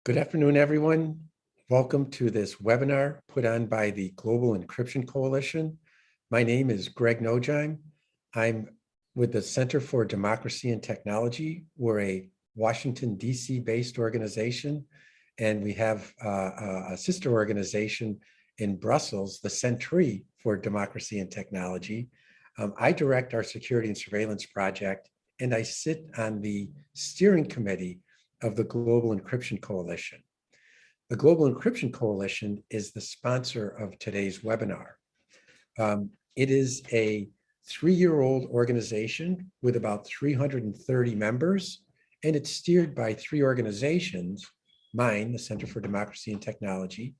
Good afternoon, everyone. Welcome to this webinar put on by the Global Encryption Coalition. My name is Greg Nojeim. I'm with the Center for Democracy and Technology. We're a Washington, D.C. based organization, and we have a sister organization in Brussels, the Centre for Democracy and Technology. I direct our security and surveillance project, and I sit on the steering committee of the Global Encryption Coalition. The Global Encryption Coalition is the sponsor of today's webinar. It is a 3-year-old organization with about 330 members, and it's steered by 3 organizations: mine, the Center for Democracy and Technology,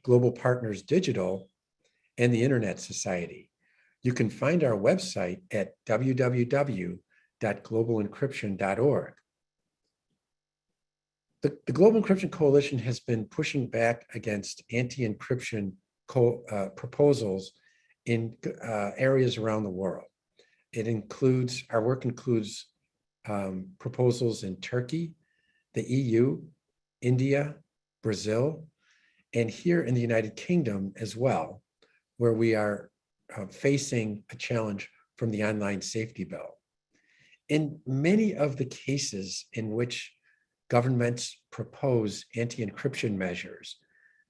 Global Partners Digital, and the Internet Society. You can find our website at www.globalencryption.org. The Global Encryption Coalition has been pushing back against anti-encryption proposals in areas around the world. Our work includes proposals in Turkey, the EU, India, Brazil, and here in the United Kingdom as well, where we are facing a challenge from the online safety bill. In many of the cases in which governments propose anti-encryption measures,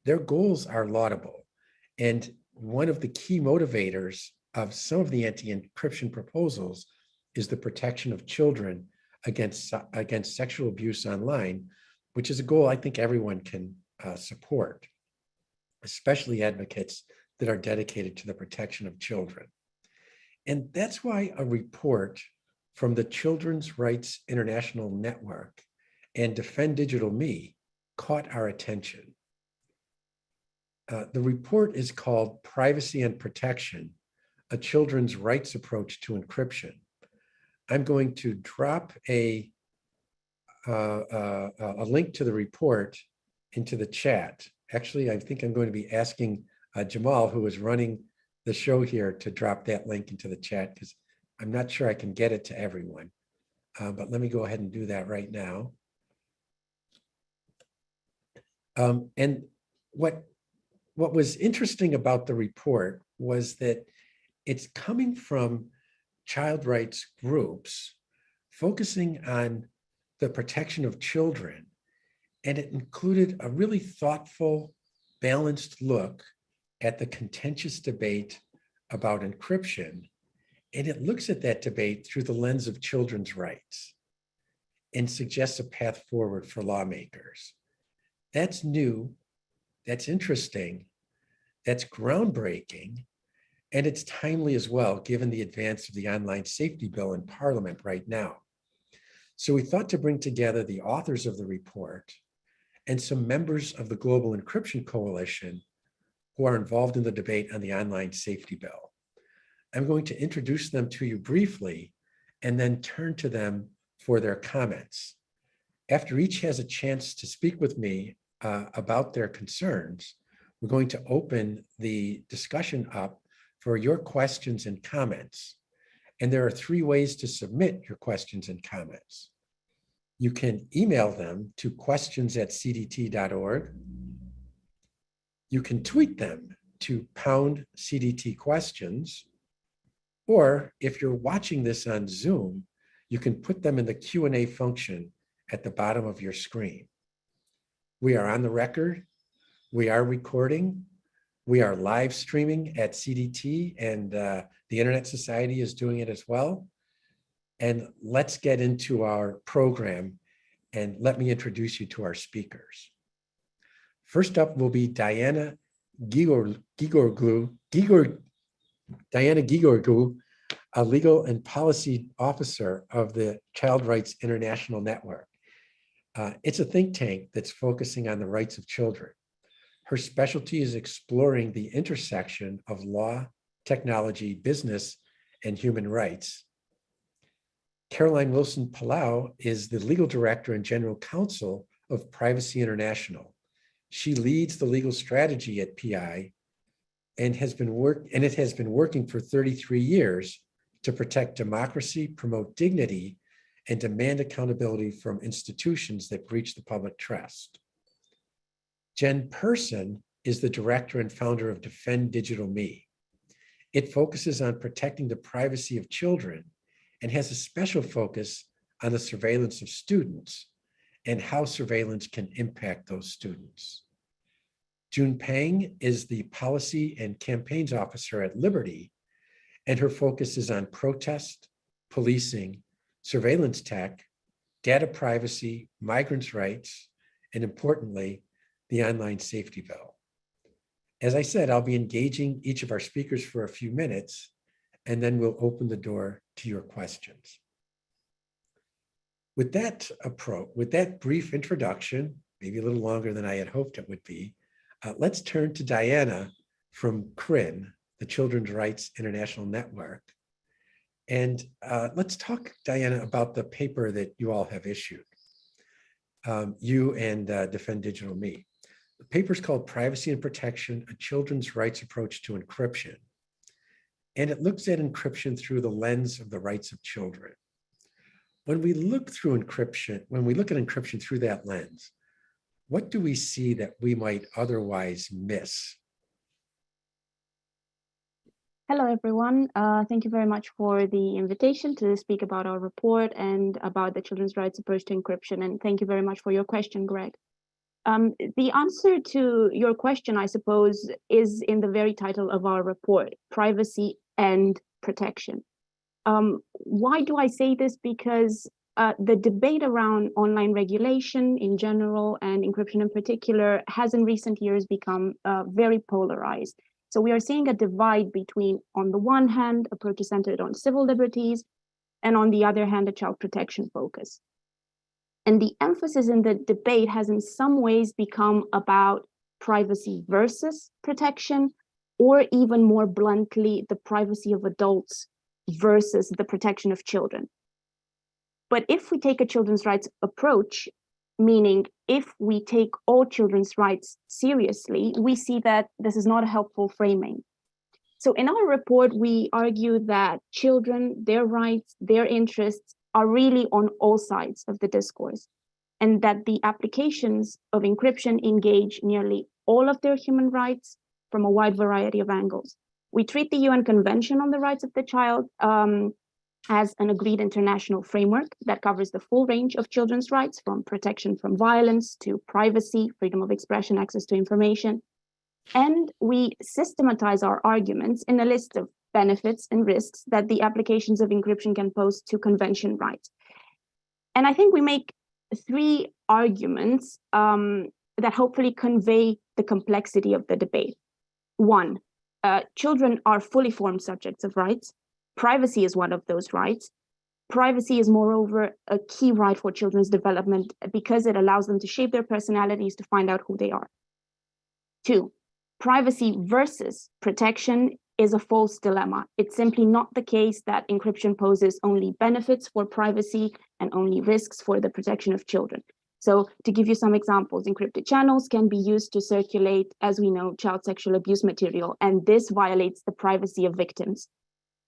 their goals are laudable. And one of the key motivators of some of the anti-encryption proposals is the protection of children against sexual abuse online, which is a goal I think everyone can support, especially advocates that are dedicated to the protection of children. And that's why a report from the Children's Rights International Network and Defend Digital Me caught our attention. The report is called Privacy and Protection, a Children's Rights Approach to Encryption. I'm going to drop a link to the report into the chat. Actually, I think I'm going to be asking Jamal, who is running the show here, to drop that link into the chat, because I'm not sure I can get it to everyone. But let me go ahead and do that right now. And what was interesting about the report was that it's coming from child rights groups focusing on the protection of children. And it included a really thoughtful, balanced look at the contentious debate about encryption. And it looks at that debate through the lens of children's rights and suggests a path forward for lawmakers. That's new, that's interesting, that's groundbreaking, and it's timely as well, given the advance of the online safety bill in Parliament right now. So we thought to bring together the authors of the report and some members of the Global Encryption Coalition who are involved in the debate on the online safety bill. I'm going to introduce them to you briefly and then turn to them for their comments. After each has a chance to speak with me about their concerns, we're going to open the discussion up for your questions and comments. And there are 3 ways to submit your questions and comments. You can email them to questions@cdt.org. You can tweet them to #CDT questions. Or if you're watching this on Zoom, you can put them in the Q&A function at the bottom of your screen. We are on the record, we are recording, we are live streaming at CDT, and the Internet Society is doing it as well. And let's get into our program, and let me introduce you to our speakers. First up will be Diana Gheorghiu, a legal and policy officer of the Child Rights International Network. It's a think tank that's focusing on the rights of children. Her specialty is exploring the intersection of law, technology, business, and human rights. Caroline Wilson-Palau is the legal director and general counsel of Privacy International. She leads the legal strategy at PI and it has been working for 33 years to protect democracy, promote dignity, and demand accountability from institutions that breach the public trust. Jen Person is the director and founder of Defend Digital Me. It focuses on protecting the privacy of children and has a special focus on the surveillance of students and how surveillance can impact those students. June Pang is the Policy and Campaigns Officer at Liberty, and her focus is on protest, policing, surveillance tech, data privacy, migrants' rights, and importantly, the online safety bill. As I said, I'll be engaging each of our speakers for a few minutes, and then we'll open the door to your questions. With that approach, with that brief introduction, maybe a little longer than I had hoped it would be, let's turn to Diana from CRIN, the Children's Rights International Network. And let's talk, Diana, about the paper that you all have issued, you and Defend Digital Me. The paper is called Privacy and Protection, a Children's Rights Approach to Encryption. And it looks at encryption through the lens of the rights of children. When we look through encryption, when we look at encryption through that lens, what do we see that we might otherwise miss? Hello, everyone. Thank you very much for the invitation to speak about our report and about the children's rights approach to encryption. And thank you very much for your question, Greg. The answer to your question, I suppose, is in the very title of our report, Privacy and Protection. Why do I say this? Because the debate around online regulation in general and encryption in particular has in recent years become very polarized. So we are seeing a divide between, on the one hand, approaches centered on civil liberties, and on the other hand, a child protection focus. And the emphasis in the debate has in some ways become about privacy versus protection, or even more bluntly, the privacy of adults versus the protection of children. But if we take a children's rights approach, meaning if we take all children's rights seriously, we see that this is not a helpful framing. So in our report, we argue that children, their rights, their interests are really on all sides of the discourse, and that the applications of encryption engage nearly all of their human rights from a wide variety of angles. We treat the UN Convention on the Rights of the Child as an agreed international framework that covers the full range of children's rights, from protection from violence to privacy, freedom of expression, access to information. And we systematize our arguments in a list of benefits and risks that the applications of encryption can pose to convention rights. And I think we make three arguments that hopefully convey the complexity of the debate. One, children are fully formed subjects of rights. Privacy is one of those rights. Privacy is, moreover, a key right for children's development because it allows them to shape their personalities to find out who they are. Two, privacy versus protection is a false dilemma. It's simply not the case that encryption poses only benefits for privacy and only risks for the protection of children. So to give you some examples, encrypted channels can be used to circulate, as we know, child sexual abuse material, and this violates the privacy of victims.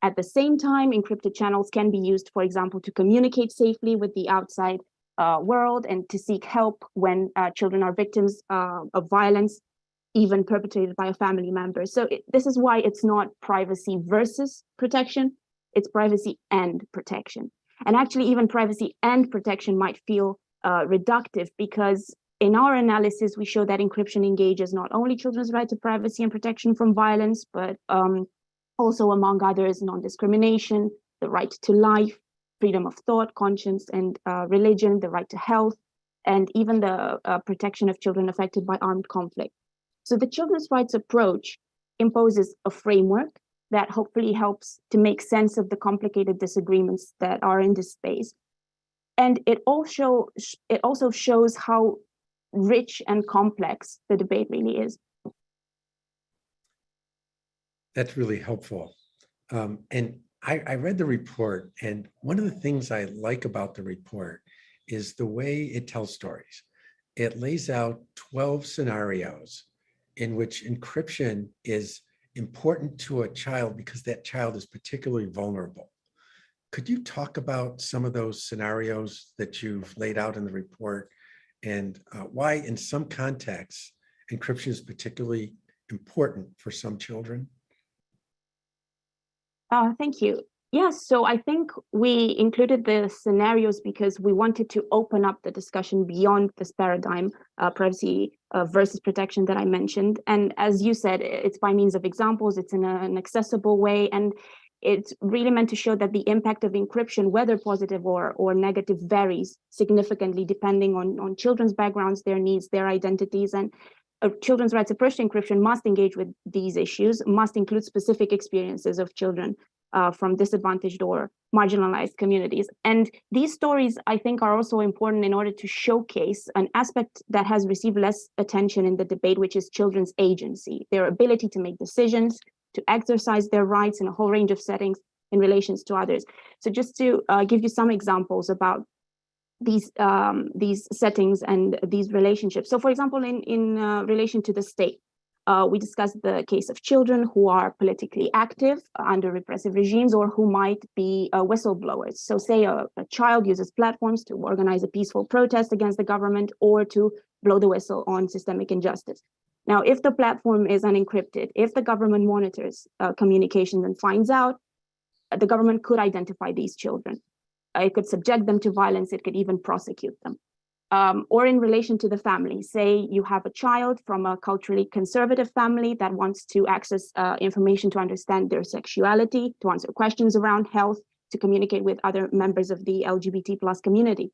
At the same time, encrypted channels can be used, for example, to communicate safely with the outside world and to seek help when children are victims of violence, even perpetrated by a family member. So this is why it's not privacy versus protection, it's privacy and protection. And actually, even privacy and protection might feel reductive, because in our analysis, we show that encryption engages not only children's right to privacy and protection from violence, but also, among others, non-discrimination, the right to life, freedom of thought, conscience, and religion, the right to health, and even the protection of children affected by armed conflict. So the children's rights approach imposes a framework that hopefully helps to make sense of the complicated disagreements that are in this space. And it also shows how rich and complex the debate really is. That's really helpful. And I read the report, and one of the things I like about the report is the way it tells stories. It lays out 12 scenarios in which encryption is important to a child because that child is particularly vulnerable. Could you talk about some of those scenarios that you've laid out in the report, and why in some contexts encryption is particularly important for some children? Thank you. Yes, so I think we included the scenarios because we wanted to open up the discussion beyond this paradigm, privacy versus protection that I mentioned. And as you said, it's by means of examples, it's in an accessible way, and it's really meant to show that the impact of encryption, whether positive or negative, varies significantly depending on children's backgrounds, their needs, their identities, and children's rights approach to encryption must engage with these issues, must include specific experiences of children from disadvantaged or marginalized communities. And these stories, I think, are also important in order to showcase an aspect that has received less attention in the debate, which is children's agency, their ability to make decisions, to exercise their rights in a whole range of settings in relations to others. So just to give you some examples about these settings and these relationships. So for example, in relation to the state, we discussed the case of children who are politically active under repressive regimes or who might be whistleblowers. So say a child uses platforms to organize a peaceful protest against the government or to blow the whistle on systemic injustice. Now, if the platform is unencrypted, if the government monitors communications and finds out, the government could identify these children. It could subject them to violence. It could even prosecute them. Or in relation to the family, say you have a child from a culturally conservative family that wants to access information to understand their sexuality, to answer questions around health, to communicate with other members of the LGBT+ community.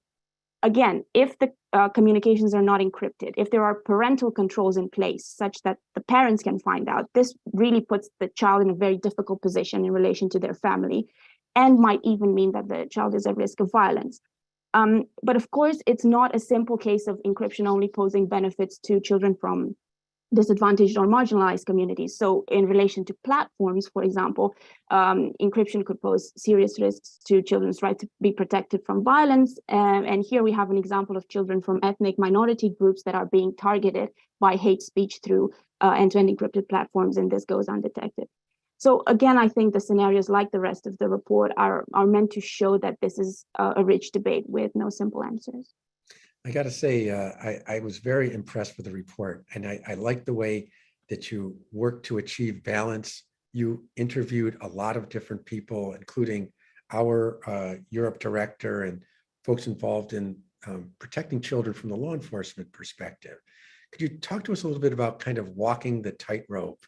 Again, if the communications are not encrypted, if there are parental controls in place such that the parents can find out, this really puts the child in a very difficult position in relation to their family, and might even mean that the child is at risk of violence. But of course, it's not a simple case of encryption only posing benefits to children from disadvantaged or marginalized communities. So in relation to platforms, for example, encryption could pose serious risks to children's right to be protected from violence. And here we have an example of children from ethnic minority groups that are being targeted by hate speech through end-to-end encrypted platforms, and this goes undetected. So again, I think the scenarios, like the rest of the report, are meant to show that this is a rich debate with no simple answers. I got to say, I was very impressed with the report, and I like the way that you worked to achieve balance. You interviewed a lot of different people, including our Europe director and folks involved in protecting children from the law enforcement perspective. Could you talk to us a little bit about kind of walking the tightrope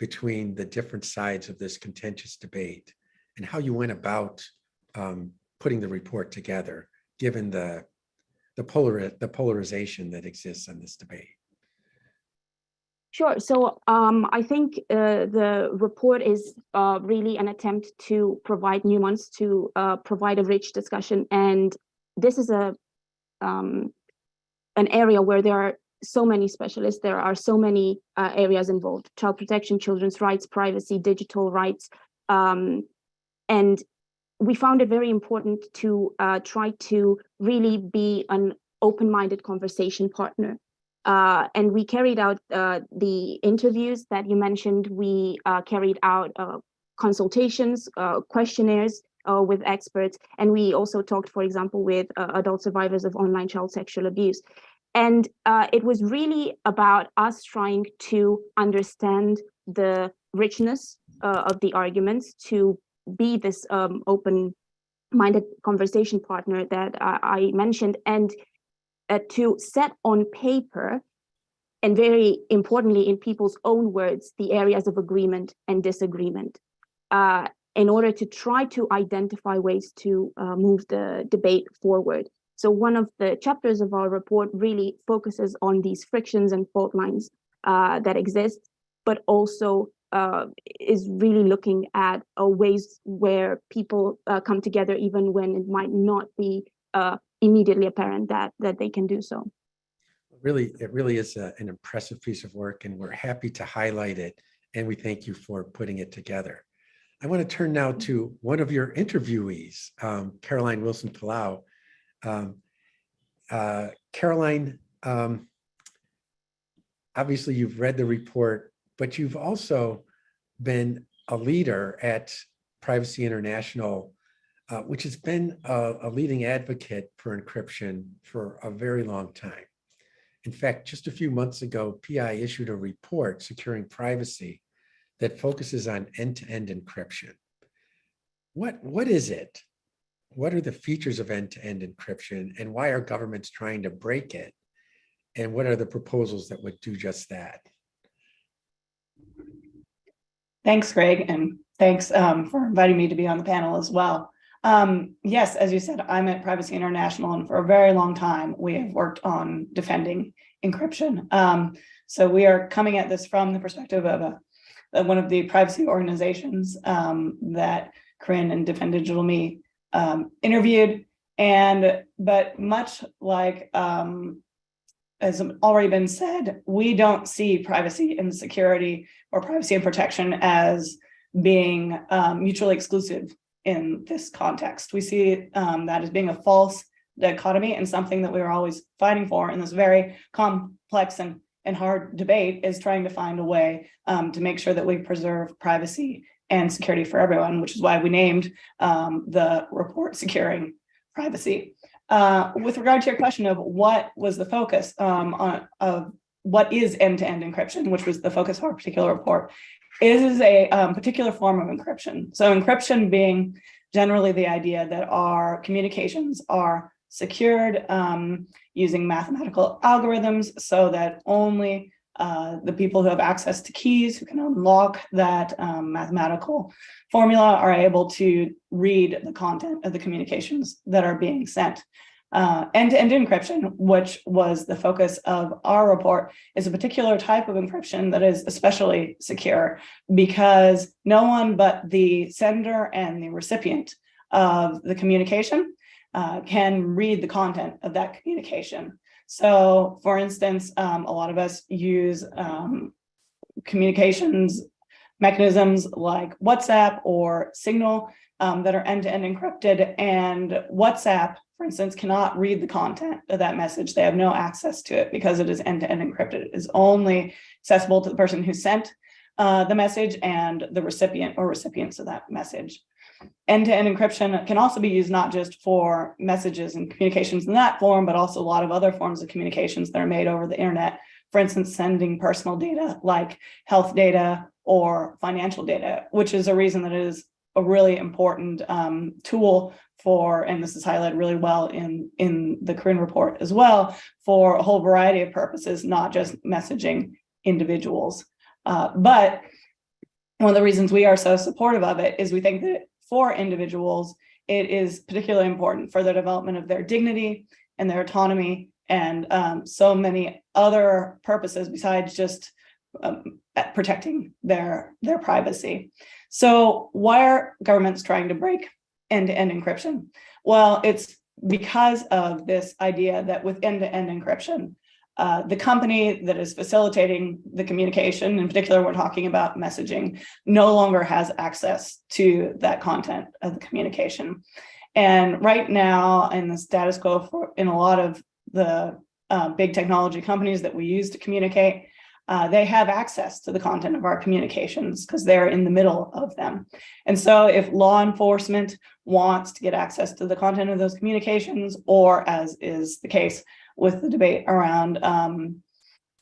between the different sides of this contentious debate and how you went about putting the report together, given the polarization that exists in this debate? Sure. So I think the report is really an attempt to provide nuance, to provide a rich discussion. And this is an area where there are so many specialists. There are so many areas involved: child protection, children's rights, privacy, digital rights. And we found it very important to try to really be an open-minded conversation partner. And we carried out the interviews that you mentioned. We carried out consultations, questionnaires with experts. And we also talked, for example, with adult survivors of online child sexual abuse. And it was really about us trying to understand the richness of the arguments, to be this open-minded conversation partner that I mentioned, and to set on paper, and very importantly in people's own words, the areas of agreement and disagreement, in order to try to identify ways to move the debate forward. So one of the chapters of our report really focuses on these frictions and fault lines that exist, but also is really looking at ways where people come together even when it might not be immediately apparent that they can do so. It really is an impressive piece of work, and we're happy to highlight it, and we thank you for putting it together. I want to turn now to one of your interviewees, Caroline Wilson-Palau. Caroline, obviously you've read the report, but you've also been a leader at Privacy International, which has been a leading advocate for encryption for a very long time. In fact, just a few months ago, PI issued a report securing privacy that focuses on end-to-end encryption. What is it? What are the features of end-to-end encryption, and why are governments trying to break it? And what are the proposals that would do just that? Thanks, Greg, and thanks for inviting me to be on the panel as well. Yes, as you said, I'm at Privacy International, and for a very long time, we have worked on defending encryption. So we are coming at this from the perspective of one of the privacy organizations that Corinne and Defend Digital Me interviewed. But much like has already been said, we don't see privacy and security or privacy and protection as being mutually exclusive in this context. We see that as being a false dichotomy, and something that we are always fighting for in this very complex and hard debate is trying to find a way to make sure that we preserve privacy and security for everyone, which is why we named the report Securing Privacy. With regard to your question of what was the focus of what is end-to-end encryption, which was the focus of our particular report, it is a particular form of encryption. So encryption being generally the idea that our communications are secured using mathematical algorithms so that only the people who have access to keys, who can unlock that mathematical formula, are able to read the content of the communications that are being sent. End-to-end encryption, which was the focus of our report, is a particular type of encryption that is especially secure because no one but the sender and the recipient of the communication can read the content of that communication. So, for instance, a lot of us use communications mechanisms like WhatsApp or Signal that are end-to-end encrypted, and WhatsApp, for instance, cannot read the content of that message. They have no access to it because it is end-to-end encrypted. It is only accessible to the person who sent the message and the recipient or recipients of that message. End-to-end encryption can also be used not just for messages and communications in that form, but also a lot of other forms of communications that are made over the internet. For instance, sending personal data like health data or financial data, which is a reason that it is a really important tool for, and this is highlighted really well in the Corinne report as well, for a whole variety of purposes, not just messaging individuals. But one of the reasons we are so supportive of it is we think that for individuals, it is particularly important for the development of their dignity and their autonomy and so many other purposes besides just protecting their privacy. So why are governments trying to break end-to-end encryption? Well, it's because of this idea that with end-to-end encryption, the company that is facilitating the communication, in particular, we're talking about messaging, no longer has access to that content of the communication. And right now, in the status quo in a lot of the big technology companies that we use to communicate, they have access to the content of our communications because they're in the middle of them. And so if law enforcement wants to get access to the content of those communications, or as is the case with the debate around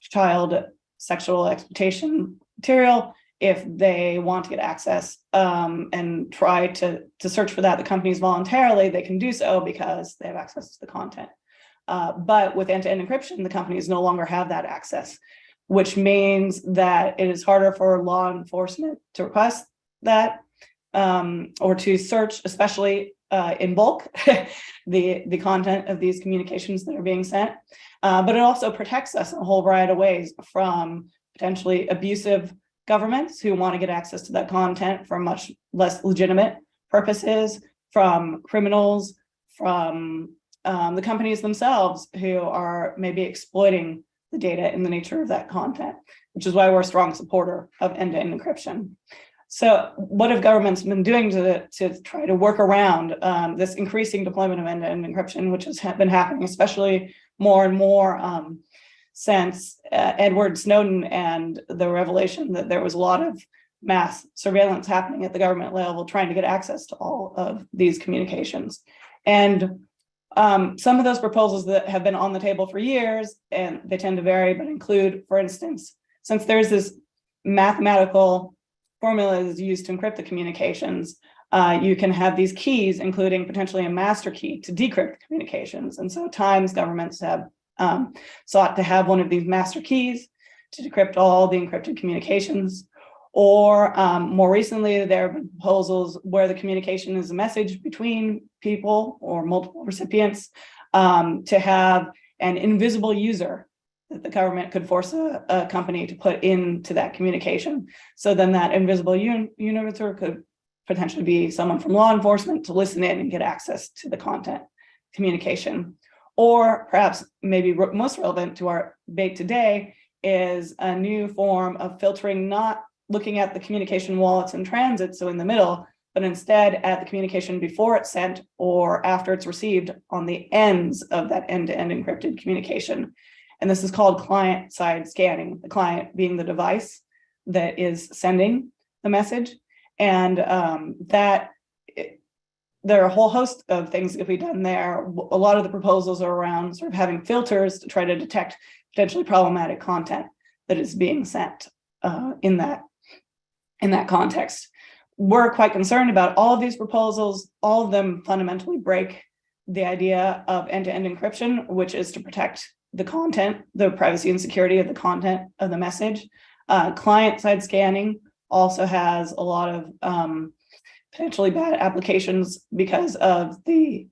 child sexual exploitation material, if they want to get access and try to search for that, the companies voluntarily, they can do so because they have access to the content. But with end-to-end encryption, the companies no longer have that access, which means that it is harder for law enforcement to request that or to search, especially in bulk, the content of these communications that are being sent. But it also protects us in a whole variety of ways from potentially abusive governments who want to get access to that content for much less legitimate purposes, from criminals, from the companies themselves who are maybe exploiting the data in the nature of that content, which is why we're a strong supporter of end-to-end encryption. So what have governments been doing to try to work around this increasing deployment of end-to-end encryption, which has been happening, especially more and more since Edward Snowden and the revelation that there was a lot of mass surveillance happening at the government level trying to get access to all of these communications. And Some of those proposals that have been on the table for years, and they tend to vary, but include, for instance, since there's this mathematical formula that's used to encrypt the communications, you can have these keys, including potentially a master key to decrypt the communications. And so at times governments have sought to have one of these master keys to decrypt all the encrypted communications. Or more recently, there have been proposals where the communication is a message between people or multiple recipients, to have an invisible user that the government could force a company to put into that communication. So then that invisible user could potentially be someone from law enforcement to listen in and get access to the content communication. Or perhaps maybe most relevant to our debate today is a new form of filtering, not looking at the communication while it's in transit, so in the middle, but instead at the communication before it's sent or after it's received on the ends of that end-to-end encrypted communication. And this is called client-side scanning, the client being the device that is sending the message. And there are a whole host of things that can be done there. A lot of the proposals are around sort of having filters to try to detect potentially problematic content that is being sent in that context. We're quite concerned about all of these proposals. All of them fundamentally break the idea of end-to-end encryption, which is to protect the content, the privacy and security of the content of the message. Client-side scanning also has a lot of potentially bad applications because of the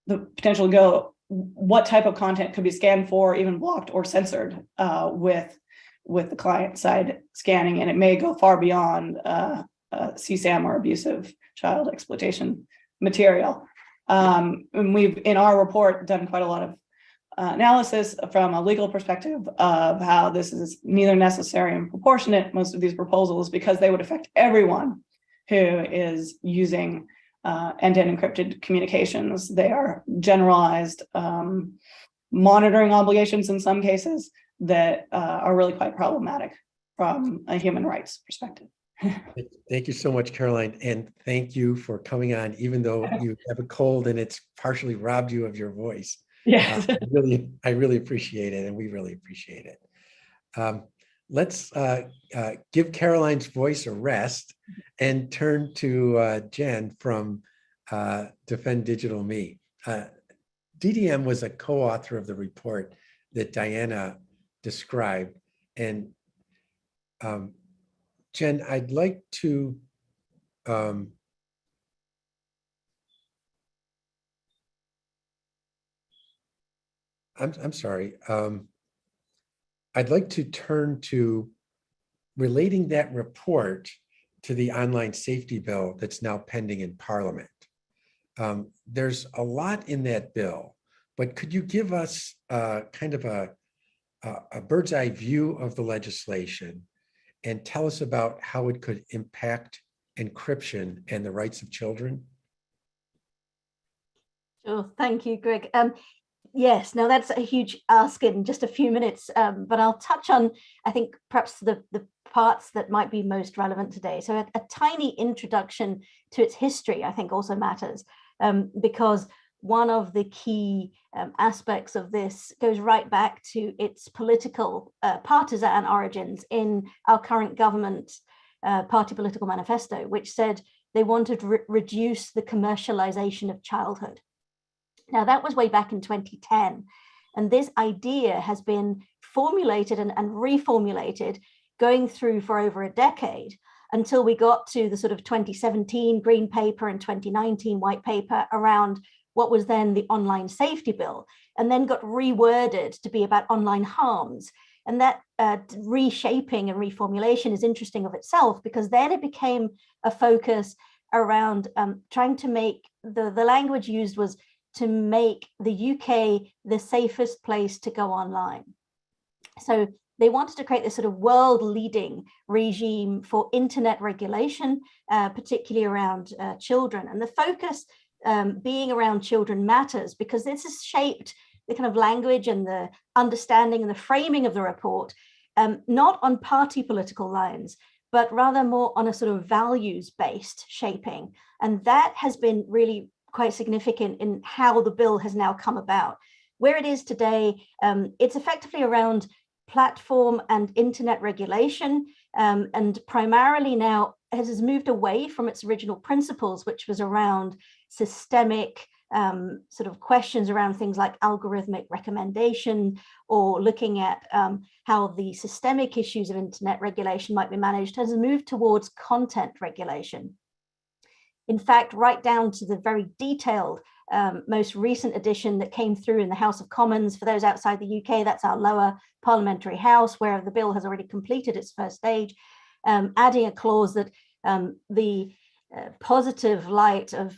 potential to go, what type of content could be scanned for, even blocked or censored with the client-side scanning, and it may go far beyond CSAM or abusive child exploitation material. And we've, in our report, done quite a lot of analysis from a legal perspective of how this is neither necessary and proportionate, most of these proposals, because they would affect everyone who is using end-to-end encrypted communications. They are generalized monitoring obligations in some cases that are really quite problematic from a human rights perspective. Thank you so much, Caroline. And thank you for coming on, even though you have a cold and it's partially robbed you of your voice. Yes. I really appreciate it. And we really appreciate it. Let's give Caroline's voice a rest and turn to Jen from Defend Digital Me. DDM was a co-author of the report that Diana described. And Jen, I'd like to I'm sorry. I'd like to turn to relating that report to the online safety bill that's now pending in Parliament. There's a lot in that bill, but could you give us kind of a bird's eye view of the legislation and tell us about how it could impact encryption and the rights of children? Sure, thank you, Greg. Yes, now that's a huge ask in just a few minutes, but I'll touch on, I think, perhaps the parts that might be most relevant today. So a tiny introduction to its history, I think, also matters, because one of the key aspects of this goes right back to its political partisan origins in our current government party political manifesto, which said they wanted to reduce the commercialization of childhood. Now, that was way back in 2010. And this idea has been formulated and reformulated going through for over a decade until we got to the sort of 2017 Green Paper and 2019 White Paper around what was then the online safety bill, and then got reworded to be about online harms. And that reshaping and reformulation is interesting of itself, because then it became a focus around trying to make, the language used was to make the UK the safest place to go online. So they wanted to create this sort of world-leading regime for internet regulation, particularly around children. And the focus being around children matters, because this has shaped the kind of language and the understanding and the framing of the report, not on party political lines, but rather more on a sort of values-based shaping. And that has been really quite significant in how the bill has now come about. Where it is today, it's effectively around platform and internet regulation, and primarily now has moved away from its original principles, which was around systemic sort of questions around things like algorithmic recommendation, or looking at how the systemic issues of internet regulation might be managed, has moved towards content regulation. In fact, right down to the very detailed most recent edition that came through in the House of Commons. For those outside the UK, that's our lower parliamentary house, where the bill has already completed its first stage, adding a clause that the positive light of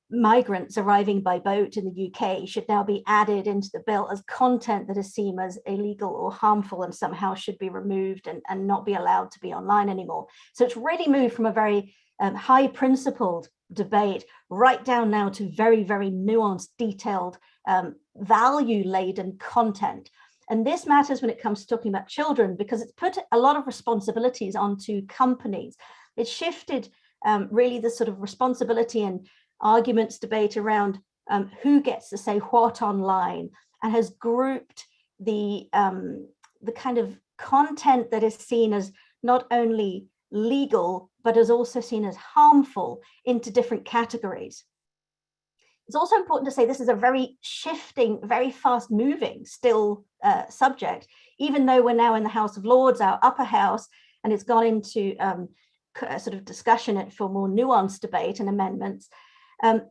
migrants arriving by boat in the UK should now be added into the bill as content that is seen as illegal or harmful, and somehow should be removed and not be allowed to be online anymore. So it's really moved from a very high principled debate right down now to very, very nuanced, detailed, value laden content. And this matters when it comes to talking about children, because it's put a lot of responsibilities onto companies. It's shifted really the sort of responsibility and arguments debate around who gets to say what online, and has grouped the kind of content that is seen as not only legal, but is also seen as harmful into different categories. It's also important to say this is a very shifting, very fast moving still subject, even though we're now in the House of Lords, our upper house, and it's gone into sort of discussion for more nuanced debate and amendments.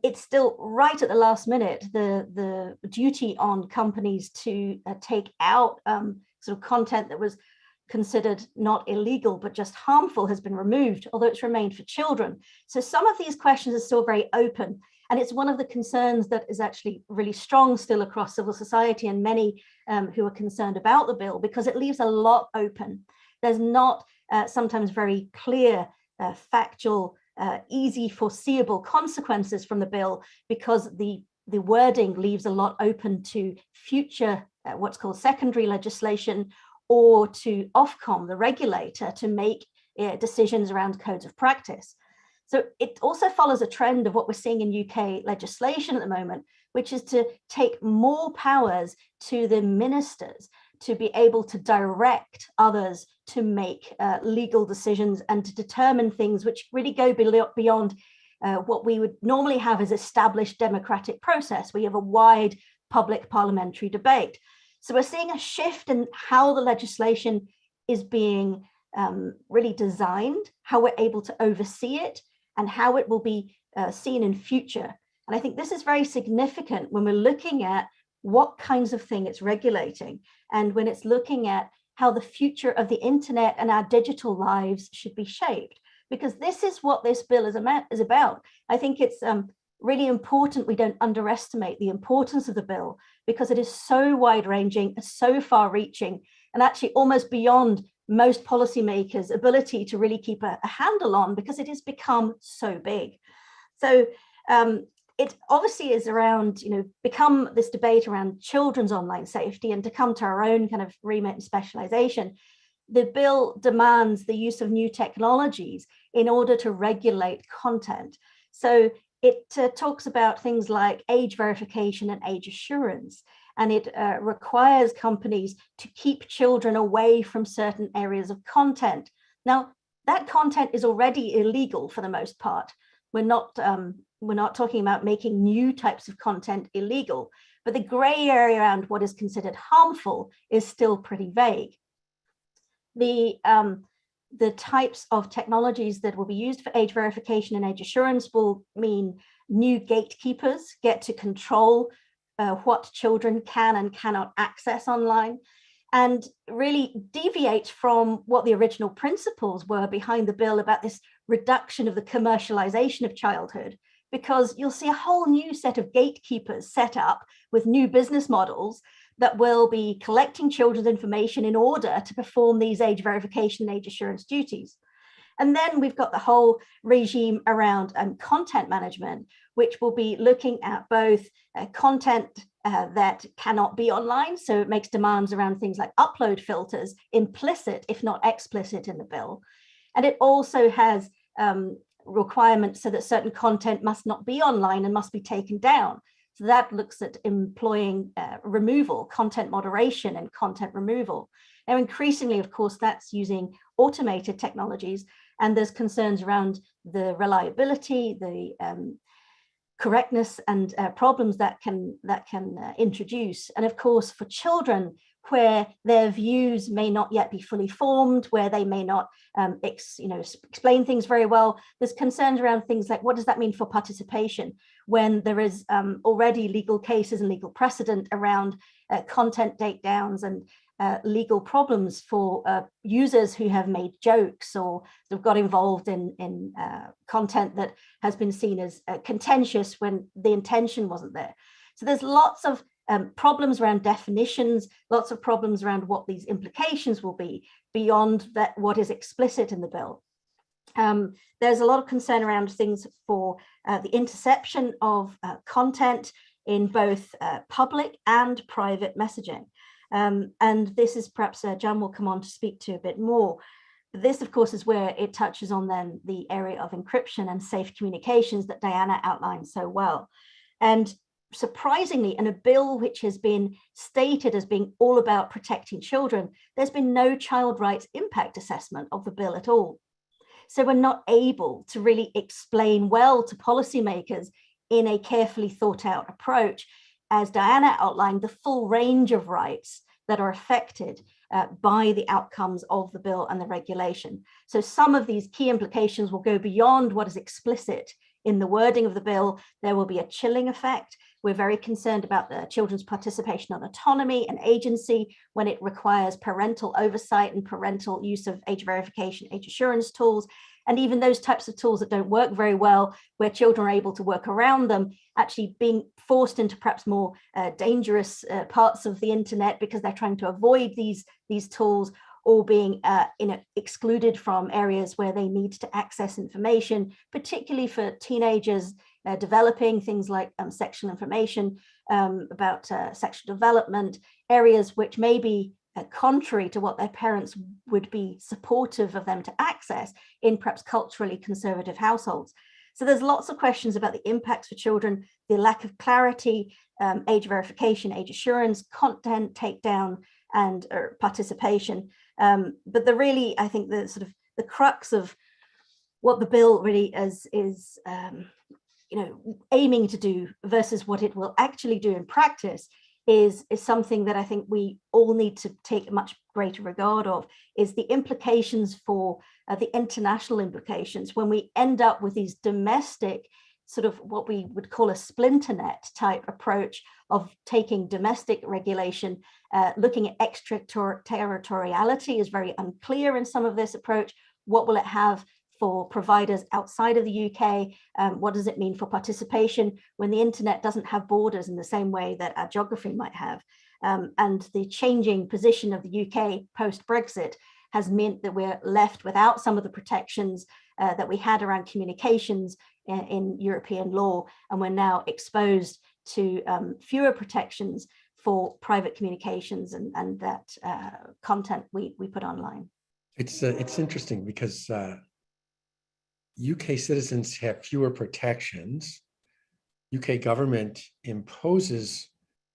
It's still right at the last minute, the duty on companies to take out sort of content that was considered not illegal but just harmful has been removed, although it's remained for children. So some of these questions are still very open, and it's one of the concerns that is actually really strong still across civil society and many who are concerned about the bill, because it leaves a lot open. There's not sometimes very clear, factual, easy foreseeable consequences from the bill, because the wording leaves a lot open to future what's called secondary legislation, or to Ofcom, the regulator, to make decisions around codes of practice. So it also follows a trend of what we're seeing in UK legislation at the moment, which is to take more powers to the ministers to be able to direct others to make legal decisions and to determine things which really go beyond what we would normally have as established democratic process, where you have a wide public parliamentary debate. So we're seeing a shift in how the legislation is being really designed, how we're able to oversee it, and how it will be seen in future. And I think this is very significant when we're looking at what kinds of thing it's regulating, and when it's looking at how the future of the internet and our digital lives should be shaped, because this is what this bill is about. I think it's really important we don't underestimate the importance of the bill, because it is so wide-ranging, so far-reaching, and actually almost beyond most policymakers' ability to really keep a handle on, because it has become so big. So it obviously is around, become this debate around children's online safety, and to come to our own kind of remit and specialization. The bill demands the use of new technologies in order to regulate content. So it talks about things like age verification and age assurance, and it requires companies to keep children away from certain areas of content. Now, that content is already illegal for the most part. We're not talking about making new types of content illegal, but the gray area around what is considered harmful is still pretty vague. The types of technologies that will be used for age verification and age assurance will mean new gatekeepers get to control what children can and cannot access online, and really deviate from what the original principles were behind the bill about this reduction of the commercialization of childhood, because you'll see a whole new set of gatekeepers set up with new business models that will be collecting children's information in order to perform these age verification and age assurance duties. And then we've got the whole regime around content management, which will be looking at both content that cannot be online. So it makes demands around things like upload filters implicit, if not explicit, in the bill. And it also has requirements so that certain content must not be online and must be taken down. So that looks at employing removal, content moderation and content removal. Now, increasingly, of course, that's using automated technologies, and there's concerns around the reliability, the correctness and problems that can introduce. And of course, for children, where their views may not yet be fully formed, where they may not explain things very well, there's concerns around things like, what does that mean for participation when there is already legal cases and legal precedent around content takedowns and legal problems for users who have made jokes or have got involved in content that has been seen as contentious when the intention wasn't there. So there's lots of problems around definitions, lots of problems around what these implications will be beyond that what is explicit in the bill. There's a lot of concern around things for the interception of content in both public and private messaging. And this is perhaps John will come on to speak to a bit more. This, of course, is where it touches on then the area of encryption and safe communications that Diana outlined so well. And surprisingly, in a bill which has been stated as being all about protecting children, there's been no child rights impact assessment of the bill at all. So we're not able to really explain well to policymakers in a carefully thought out approach, as Diana outlined, the full range of rights that are affected by the outcomes of the bill and the regulation. So some of these key implications will go beyond what is explicit in the wording of the bill. There will be a chilling effect. We're very concerned about the children's participation and autonomy and agency when it requires parental oversight and parental use of age verification, age assurance tools, and even those types of tools that don't work very well, where children are able to work around them, actually being forced into perhaps more dangerous parts of the internet because they're trying to avoid these tools, or being excluded from areas where they need to access information, particularly for teenagers developing things like sexual information about sexual development, areas which may be contrary to what their parents would be supportive of them to access in perhaps culturally conservative households. So there's lots of questions about the impacts for children, the lack of clarity, age verification, age assurance, content takedown, and participation. But the really, I think the sort of the crux of what the bill really is aiming to do versus what it will actually do in practice is something that I think we all need to take much greater regard of, is the implications for the international implications when we end up with these domestic sort of what we would call a splinter net type approach of taking domestic regulation, looking at extraterritoriality is very unclear in some of this approach. What will it have for providers outside of the UK? What does it mean for participation when the internet doesn't have borders in the same way that our geography might have? And the changing position of the UK post-Brexit has meant that we're left without some of the protections that we had around communications in European law, and we're now exposed to fewer protections for private communications and that content we put online. It's interesting because UK citizens have fewer protections. UK government imposes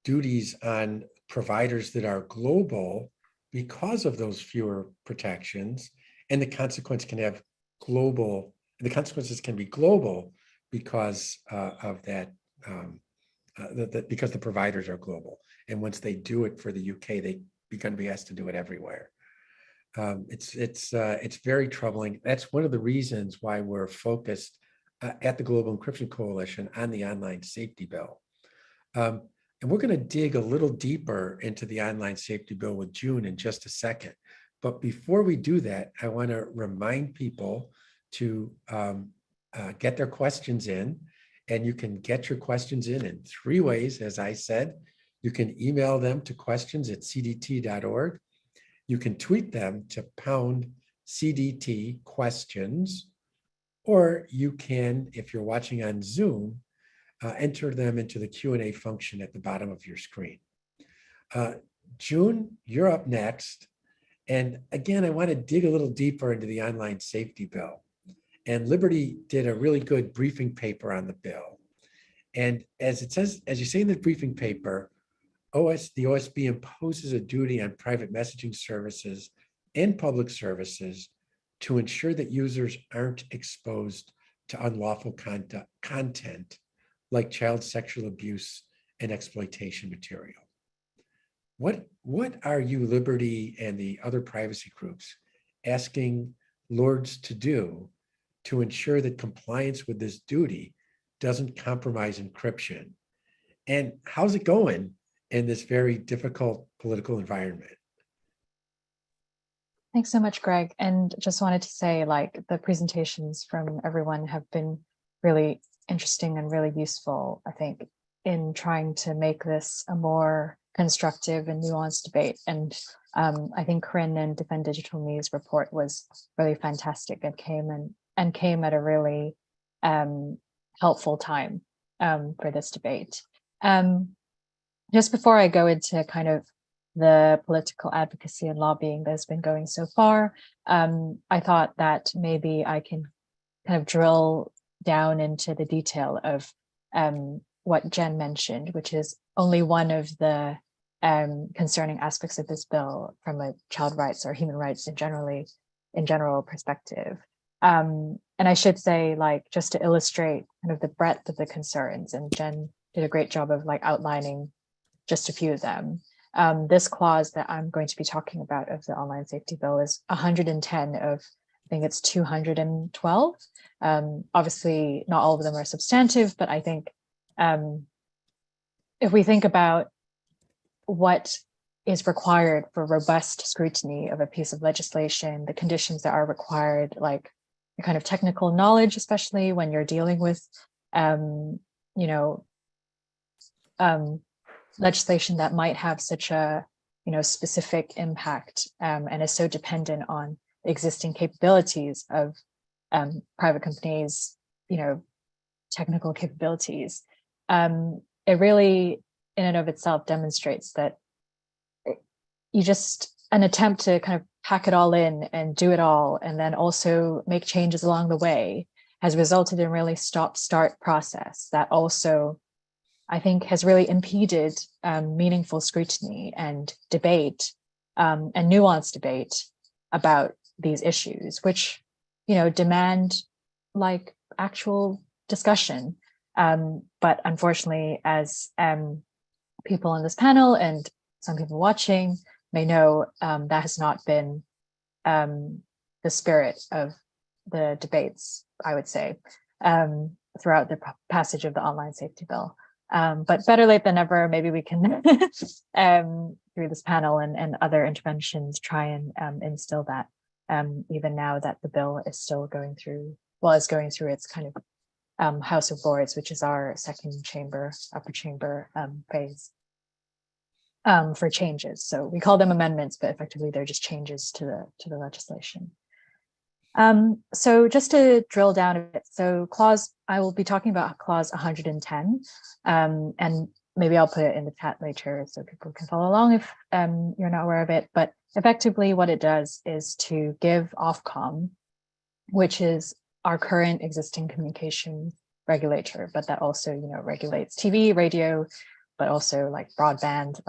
duties on providers that are global because of those fewer protections, and the consequences can be global because of that, because the providers are global. And once they do it for the UK, they're going to be asked to do it everywhere. It's very troubling. That's one of the reasons why we're focused at the Global Encryption Coalition on the online safety bill. And we're going to dig a little deeper into the online safety bill with June in just a second. But before we do that, I want to remind people to get their questions in. And you can get your questions in 3 ways, as I said. You can email them to questions@cdt.org. You can tweet them to #CDT questions, or you can, if you're watching on Zoom, enter them into the Q&A function at the bottom of your screen. June, you're up next. And again, I want to dig a little deeper into the online safety bill. And Liberty did a really good briefing paper on the bill. And as it says, as you say in the briefing paper, the OSB imposes a duty on private messaging services and public services to ensure that users aren't exposed to unlawful content like child sexual abuse and exploitation material. What are you, Liberty, and the other privacy groups asking Lords to do to ensure that compliance with this duty doesn't compromise encryption? And how's it going in this very difficult political environment? Thanks so much, Greg. And just wanted to say, like, the presentations from everyone have been really interesting and really useful, I think, in trying to make this a more constructive and nuanced debate. And I think Corinne and Defend Digital Me's report was really fantastic and came at a really helpful time for this debate. Just before I go into kind of the political advocacy and lobbying that's been going so far, I thought that maybe I can kind of drill down into the detail of what Jen mentioned, which is only one of the concerning aspects of this bill from a child rights or human rights in general perspective. And I should say, like, just to illustrate kind of the breadth of the concerns, and Jen did a great job of like outlining just a few of them. This clause that I'm going to be talking about of the online safety bill is 110 of, I think it's 212. Obviously, not all of them are substantive, but I think if we think about what is required for robust scrutiny of a piece of legislation, the conditions that are required, like the kind of technical knowledge, especially when you're dealing with, legislation that might have such a, specific impact and is so dependent on the existing capabilities of private companies, technical capabilities. It really, in and of itself, demonstrates that an attempt to kind of pack it all in and do it all, and then also make changes along the way, has resulted in really stop-start process that also, I think, has really impeded meaningful scrutiny and debate and nuanced debate about these issues, which, demand like actual discussion. But unfortunately, as people on this panel and some people watching may know, that has not been the spirit of the debates, I would say, throughout the passage of the online safety bill. But better late than never, maybe we can, through this panel and other interventions, try and instill that, even now that the bill is still going through its kind of House of Lords, which is our second chamber, upper chamber phase for changes. So we call them amendments, but effectively they're just changes to the legislation. So just to drill down a bit, so I will be talking about clause 110, and maybe I'll put it in the chat later so people can follow along if you're not aware of it. But effectively what it does is to give Ofcom, which is our current existing communication regulator, but that also, regulates TV, radio, but also like broadband,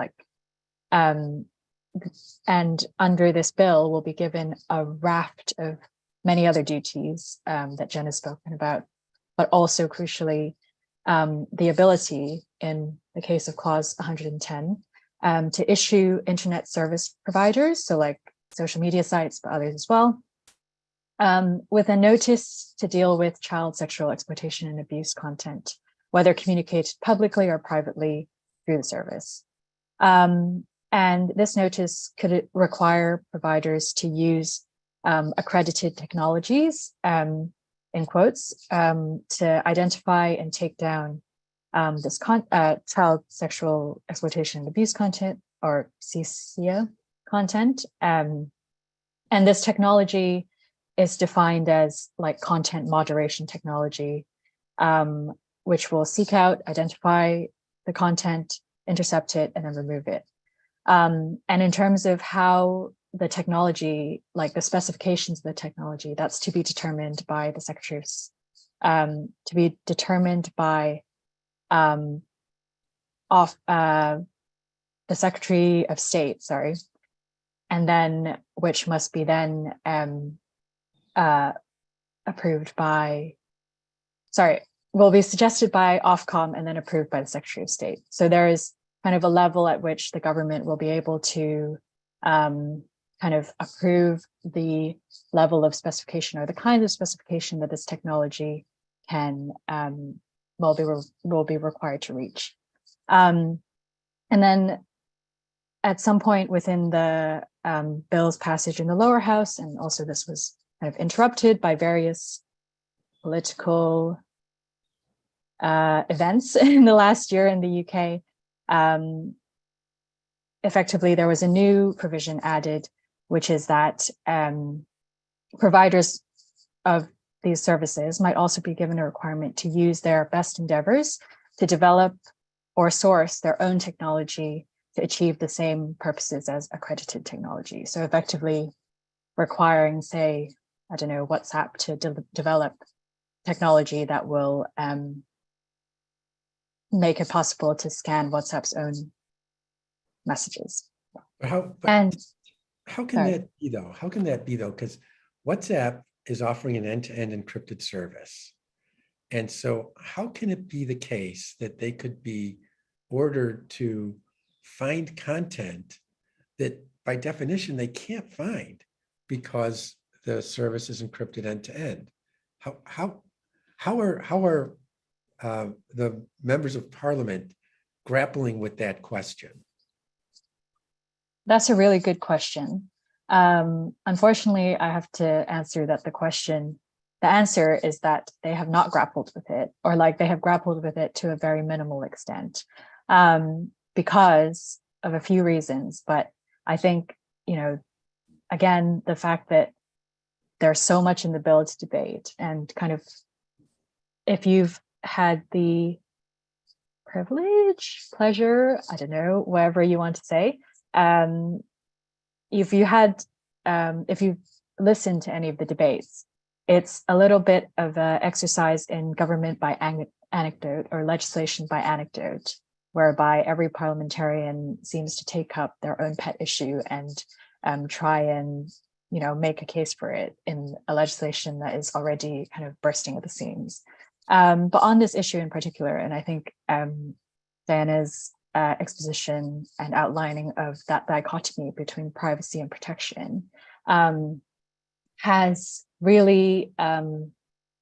and under this bill will be given a raft of many other duties that Jen has spoken about, but also crucially, the ability in the case of clause 110 to issue internet service providers, so like social media sites, but others as well, with a notice to deal with child sexual exploitation and abuse content, whether communicated publicly or privately through the service. And this notice could require providers to use accredited technologies, in quotes, to identify and take down this child sexual exploitation and abuse content, or CSEA content. And this technology is defined as like content moderation technology, which will seek out, identify the content, intercept it, and then remove it. And in terms of how the technology, like the specifications of the technology, that's to be determined by the Secretary of, to be determined by the Secretary of State, sorry, and then which must be then approved by, sorry, will be suggested by Ofcom and then approved by the Secretary of State. So there is kind of a level at which the government will be able to kind of approve the level of specification or the kind of specification that this technology can will be required to reach. And then at some point within the bill's passage in the lower house, and also this was kind of interrupted by various political events in the last year in the UK, effectively there was a new provision added, which is that providers of these services might also be given a requirement to use their best endeavors to develop or source their own technology to achieve the same purposes as accredited technology. So effectively requiring, say, I don't know, WhatsApp to develop technology that will make it possible to scan WhatsApp's own messages. How can that be though? How can that be though? Because WhatsApp is offering an end-to-end encrypted service. And so how can it be the case that they could be ordered to find content that by definition they can't find because the service is encrypted end-to-end? How are the members of parliament grappling with that question? That's a really good question. Unfortunately, I have to answer that the answer is that they have not grappled with it, or like they have grappled with it to a very minimal extent, because of a few reasons. But I think, you know, again, the fact that there's so much in the bill to debate, and kind of, if you've had the pleasure, I don't know, whatever you want to say, if you've listened to any of the debates, it's a little bit of an exercise in government by anecdote or legislation by anecdote, whereby every parliamentarian seems to take up their own pet issue and try and, you know, make a case for it in a legislation that is already kind of bursting at the seams. But on this issue in particular, and I think Diana's exposition and outlining of that dichotomy between privacy and protection has really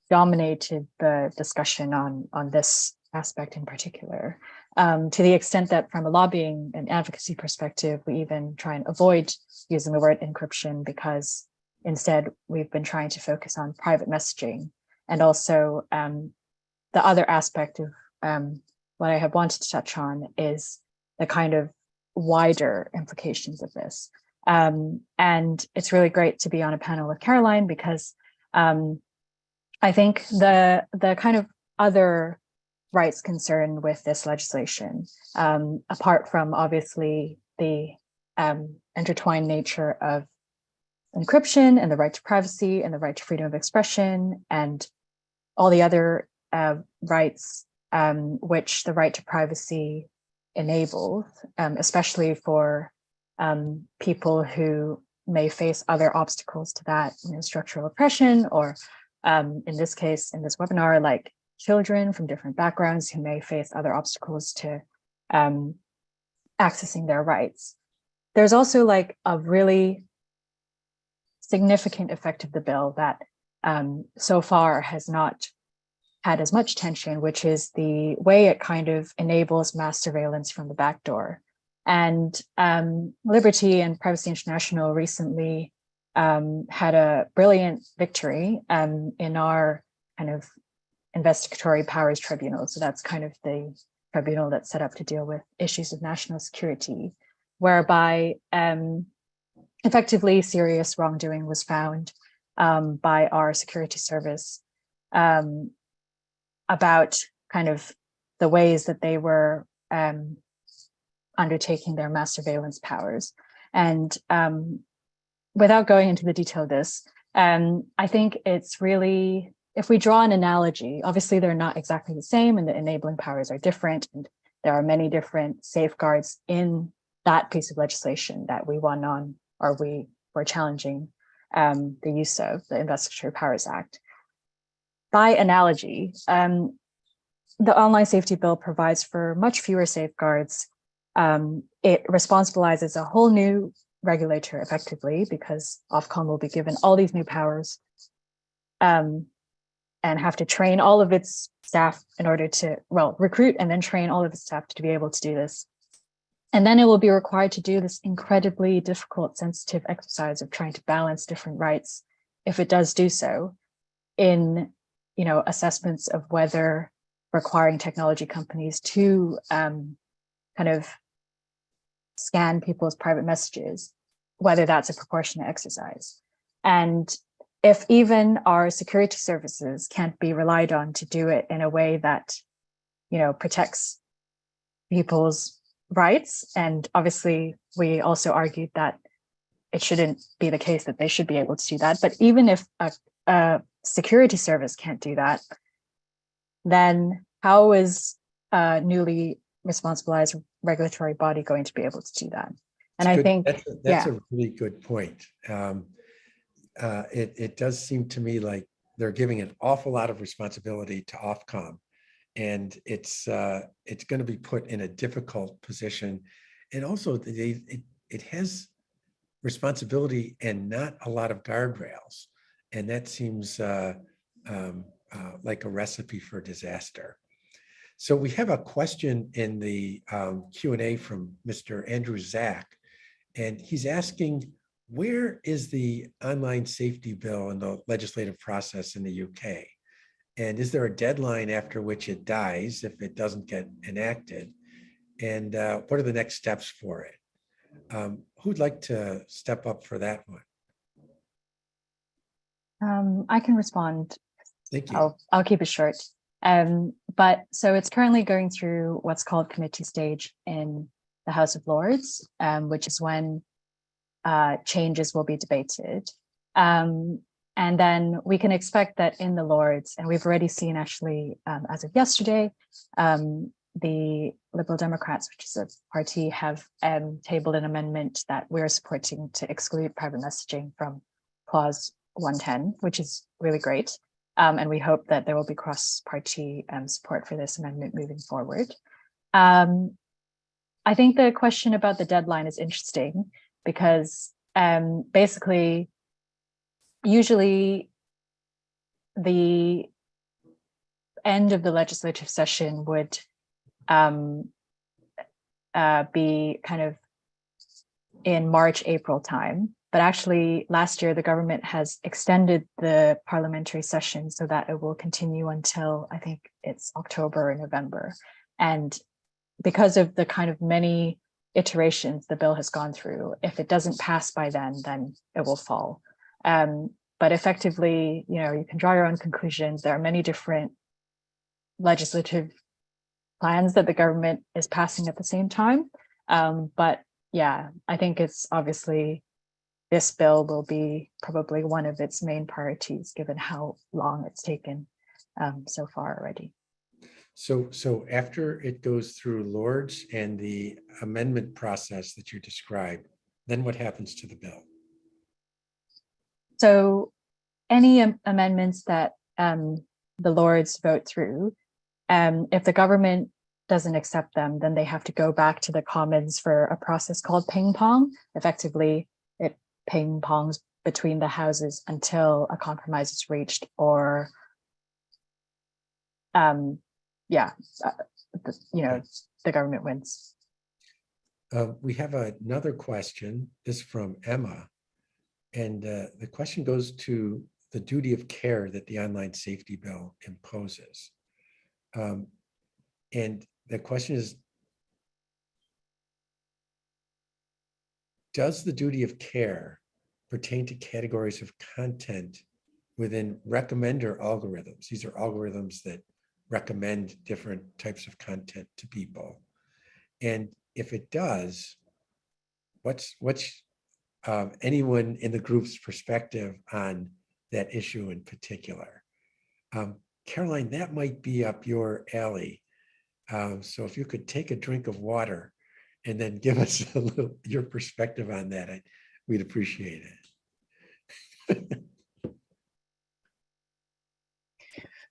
dominated the discussion on this aspect in particular, to the extent that from a lobbying and advocacy perspective, we even try and avoid using the word encryption, because instead we've been trying to focus on private messaging. And also the other aspect of what I have wanted to touch on is the kind of wider implications of this. And it's really great to be on a panel with Caroline, because I think the kind of other rights concerned with this legislation, apart from obviously the intertwined nature of encryption and the right to privacy and the right to freedom of expression and all the other rights which the right to privacy enables, especially for people who may face other obstacles to that, you know, structural oppression, or in this case, in this webinar, like children from different backgrounds who may face other obstacles to accessing their rights. There's also like a really significant effect of the bill that so far has not had as much tension, which is the way it kind of enables mass surveillance from the back door. And Liberty and Privacy International recently had a brilliant victory in our kind of investigatory powers tribunal. So that's kind of the tribunal that's set up to deal with issues of national security, whereby effectively serious wrongdoing was found by our security service about kind of the ways that they were undertaking their mass surveillance powers. And without going into the detail of this, I think it's really, if we draw an analogy, obviously they're not exactly the same and the enabling powers are different. And there are many different safeguards in that piece of legislation that we won on, or we were challenging the use of, the Investigatory Powers Act. By analogy, the Online Safety Bill provides for much fewer safeguards. It responsibilizes a whole new regulator effectively, because Ofcom will be given all these new powers and have to train all of its staff in order to, well, recruit and then train all of its staff to be able to do this. And then it will be required to do this incredibly difficult, sensitive exercise of trying to balance different rights, if it does do so, in, you know, assessments of whether requiring technology companies to kind of scan people's private messages, whether that's a proportionate exercise. And if even our security services can't be relied on to do it in a way that, you know, protects people's rights, and obviously we also argued that it shouldn't be the case that they should be able to do that, but even if a security service can't do that, then how is a newly responsibilized regulatory body going to be able to do that? And I think that's a really good point. It does seem to me like they're giving an awful lot of responsibility to Ofcom, and it's going to be put in a difficult position. And also it has responsibility and not a lot of guardrails, and that seems like a recipe for disaster. So we have a question in the Q&A from Mr. Andrew Zach, and he's asking, where is the online safety bill in the legislative process in the UK? And is there a deadline after which it dies if it doesn't get enacted? And what are the next steps for it? Who'd like to step up for that one? I can respond. Thank you. I'll keep it short. But so it's currently going through what's called committee stage in the House of Lords, which is when changes will be debated. And then we can expect that in the Lords, and we've already seen actually, as of yesterday, the Liberal Democrats, which is a party, have tabled an amendment that we're supporting to exclude private messaging from clause 110, which is really great. And we hope that there will be cross-party support for this amendment moving forward. I think the question about the deadline is interesting because basically, usually the end of the legislative session would be kind of in March, April time. But actually, last year, the government has extended the parliamentary session so that it will continue until, I think it's October or November. And because of the kind of many iterations the bill has gone through, if it doesn't pass by then it will fall. But effectively, you know, you can draw your own conclusions. There are many different legislative plans that the government is passing at the same time. But yeah, I think it's obviously, this bill will be probably one of its main priorities, given how long it's taken so far already. So after it goes through Lords and the amendment process that you described, then what happens to the bill? So any amendments that the Lords vote through, if the government doesn't accept them, then they have to go back to the Commons for a process called ping pong. Effectively, it ping pongs between the houses until a compromise is reached, or the government wins. We have another question, this from Emma, and the question goes to the duty of care that the online safety bill imposes. And the question is, does the duty of care pertain to categories of content within recommender algorithms? These are algorithms that recommend different types of content to people. And if it does, what's anyone in the group's perspective on that issue in particular. Caroline, that might be up your alley. So if you could take a drink of water and then give us a little your perspective on that, we'd appreciate it.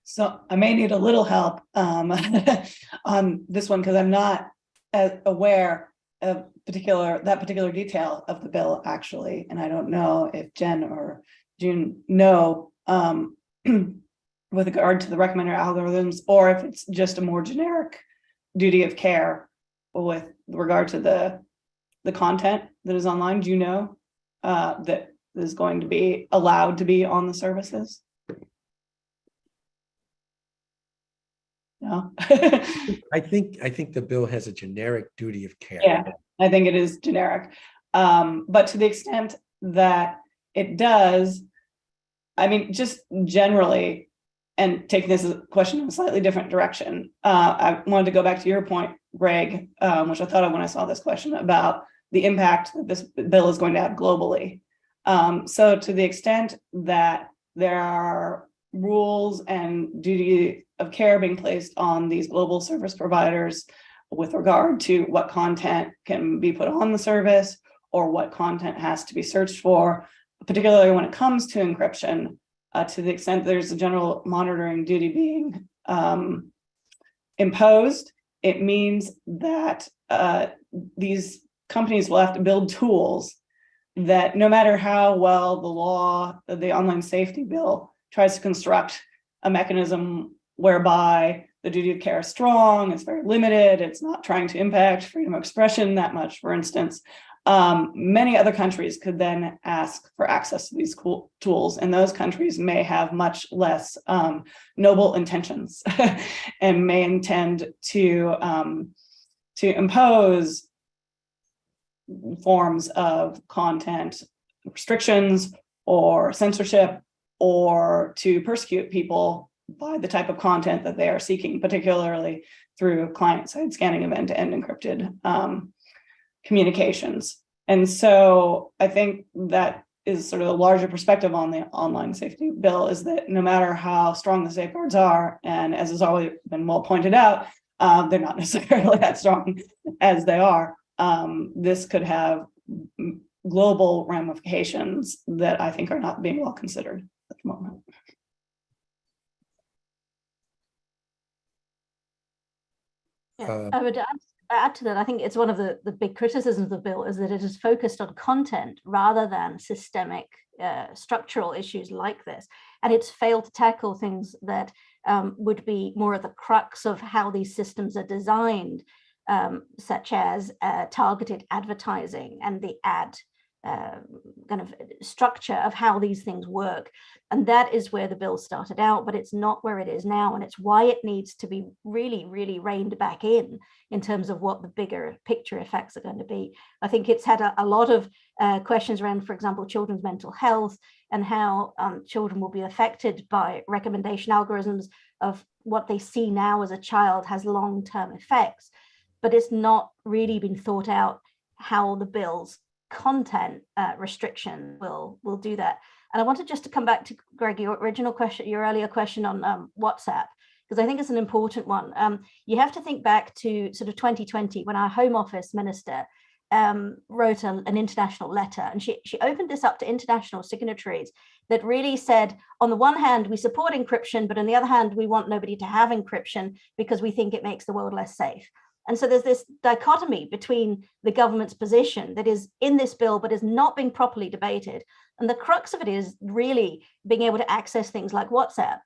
So I may need a little help on this one because I'm not as aware of that particular detail of the bill actually, and I don't know if Jen or June know with regard to the recommender algorithms, or if it's just a more generic duty of care with regard to the content that is online. Do you know that is going to be allowed to be on the services? No. I think the bill has a generic duty of care. Yeah, I think it is generic. But to the extent that it does, I mean, just generally, and taking this question in a slightly different direction, I wanted to go back to your point, Greg, which I thought of when I saw this question about the impact that this bill is going to have globally. So to the extent that there are rules and duty of care being placed on these global service providers with regard to what content can be put on the service or what content has to be searched for, particularly when it comes to encryption, to the extent there's a general monitoring duty being imposed, it means that these companies will have to build tools that no matter how well the law, the online safety bill tries to construct a mechanism whereby the duty of care is strong, it's very limited, it's not trying to impact freedom of expression that much, for instance, many other countries could then ask for access to these tools, and those countries may have much less noble intentions and may intend to impose forms of content restrictions or censorship, or to persecute people by the type of content that they are seeking, particularly through client-side scanning of end-to-end encrypted communications. And so I think that is sort of a larger perspective on the online safety bill, is that no matter how strong the safeguards are, and as has already been well pointed out, they're not necessarily that strong as they are. This could have global ramifications that I think are not being well considered at the moment. Yeah, I would add to that. I think it's one of the big criticisms of the bill is that it is focused on content rather than systemic structural issues like this. And it's failed to tackle things that would be more at the crux of how these systems are designed, such as targeted advertising and the ad kind of structure of how these things work. And that is where the bill started out, but it's not where it is now. And it's why it needs to be really, really reined back in terms of what the bigger picture effects are going to be. I think it's had a lot of questions around, for example, children's mental health and how children will be affected by recommendation algorithms of what they see now as a child has long-term effects. But it's not really been thought out how the bill's content restriction will do that. And I wanted just to come back to Greg, your original question, your earlier question on WhatsApp, because I think it's an important one. You have to think back to sort of 2020 when our Home Office minister wrote an international letter, and she opened this up to international signatories that really said, on the one hand, we support encryption, but on the other hand, we want nobody to have encryption because we think it makes the world less safe. And so there's this dichotomy between the government's position that is in this bill, but is not being properly debated. And the crux of it is really being able to access things like WhatsApp.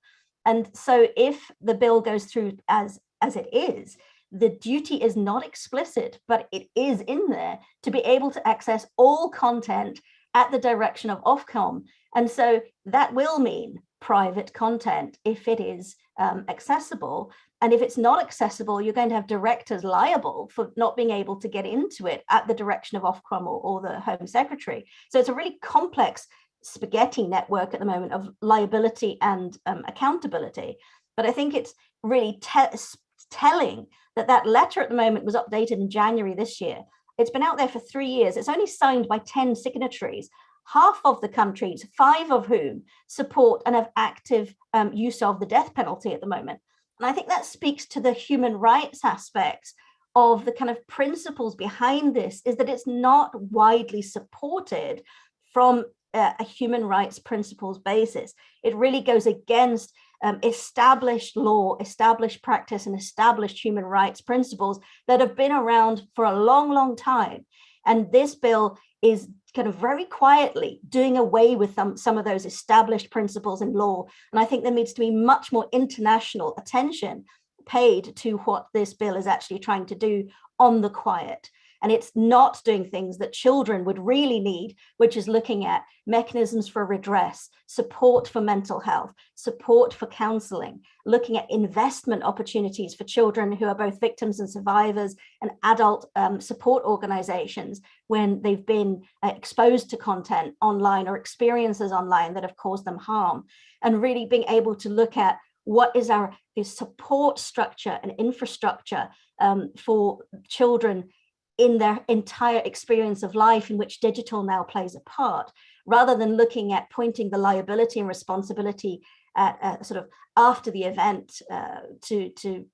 And so if the bill goes through as it is, the duty is not explicit, but it is in there to be able to access all content at the direction of Ofcom. And so that will mean private content if it is accessible. And if it's not accessible, you're going to have directors liable for not being able to get into it at the direction of Ofcom or the Home Secretary. So it's a really complex spaghetti network at the moment of liability and accountability. But I think it's really telling that letter at the moment was updated in January this year. It's been out there for 3 years. It's only signed by 10 signatories. Half of the countries, 5 of whom support and have active use of the death penalty at the moment. And I think that speaks to the human rights aspects of the kind of principles behind this, is that it's not widely supported from a human rights principles basis. It really goes against established law, established practice, and established human rights principles that have been around for a long, long time. And this bill is kind of very quietly doing away with some of those established principles in law. And I think there needs to be much more international attention paid to what this bill is actually trying to do on the quiet. And it's not doing things that children would really need, which is looking at mechanisms for redress, support for mental health, support for counseling, looking at investment opportunities for children who are both victims and survivors, and adult support organizations when they've been exposed to content online or experiences online that have caused them harm, and really being able to look at what is our support structure and infrastructure for children in their entire experience of life, in which digital now plays a part, rather than looking at pointing the liability and responsibility at sort of after the event to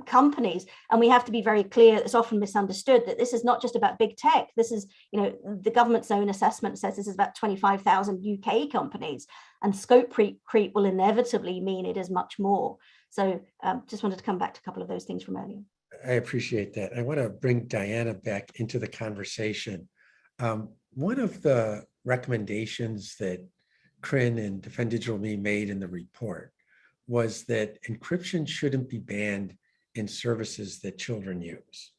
companies. And we have to be very clear, it's often misunderstood that this is not just about big tech. This is, the government's own assessment says this is about 25,000 UK companies, and scope creep will inevitably mean it is much more. So just wanted to come back to a couple of those things from earlier. I appreciate that. I want to bring Diana back into the conversation. One of the recommendations that Crin and Defend Digital Me made in the report was that encryption shouldn't be banned in services that children use.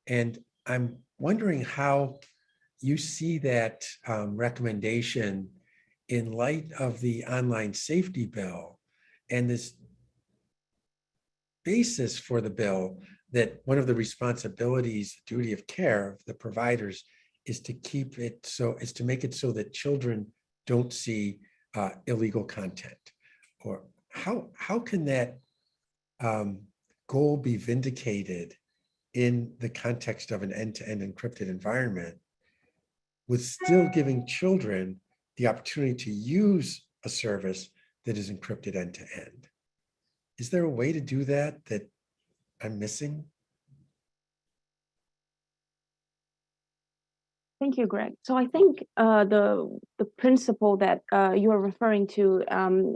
And I'm wondering how you see that recommendation in light of the online safety bill and this basis for the bill, that one of the responsibilities, duty of care of the providers is to keep it so, is to make it so that children don't see illegal content. Or how can that goal be vindicated in the context of an end-to-end encrypted environment, with still giving children the opportunity to use a service that is encrypted end-to-end? Is there a way to do that I'm missing? Thank you, Greg. So I think the principle that you are referring to